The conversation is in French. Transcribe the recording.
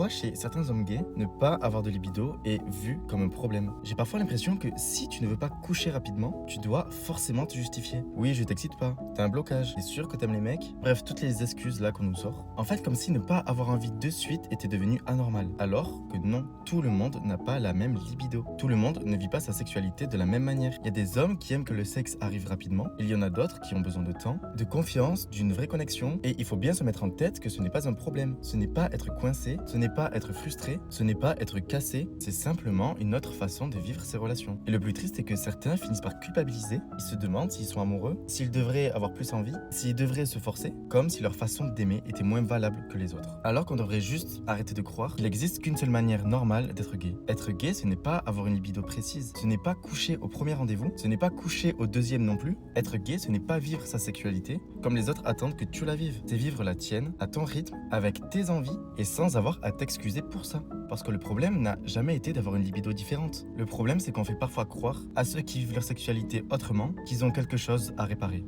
Pourquoi chez certains hommes gays, ne pas avoir de libido est vu comme un problème? J'ai parfois l'impression que si tu ne veux pas coucher rapidement, tu dois forcément te justifier. Oui, je t'excite pas, t'as un blocage, t'es sûr que t'aimes les mecs? Bref, toutes les excuses là qu'on nous sort. En fait, comme si ne pas avoir envie de suite était devenu anormal. Alors que non, tout le monde n'a pas la même libido. Tout le monde ne vit pas sa sexualité de la même manière. Il y a des hommes qui aiment que le sexe arrive rapidement, il y en a d'autres qui ont besoin de temps, de confiance, d'une vraie connexion, et il faut bien se mettre en tête que ce n'est pas un problème. Ce n'est pas être coincé, ce n'est pas être frustré, ce n'est pas être cassé, c'est simplement une autre façon de vivre ses relations. Et le plus triste est que certains finissent par culpabiliser, ils se demandent s'ils sont amoureux, s'ils devraient avoir plus envie, s'ils devraient se forcer, comme si leur façon d'aimer était moins valable que les autres. Alors qu'on devrait juste arrêter de croire qu'il n'existe qu'une seule manière normale d'être gay. Être gay, ce n'est pas avoir une libido précise, ce n'est pas coucher au premier rendez-vous, ce n'est pas coucher au deuxième non plus. Être gay, ce n'est pas vivre sa sexualité comme les autres attendent que tu la vives. C'est vivre la tienne, à ton rythme, avec tes envies et sans avoir à t'excuser pour ça. Parce que le problème n'a jamais été d'avoir une libido différente. Le problème, c'est qu'on fait parfois croire à ceux qui vivent leur sexualité autrement qu'ils ont quelque chose à réparer.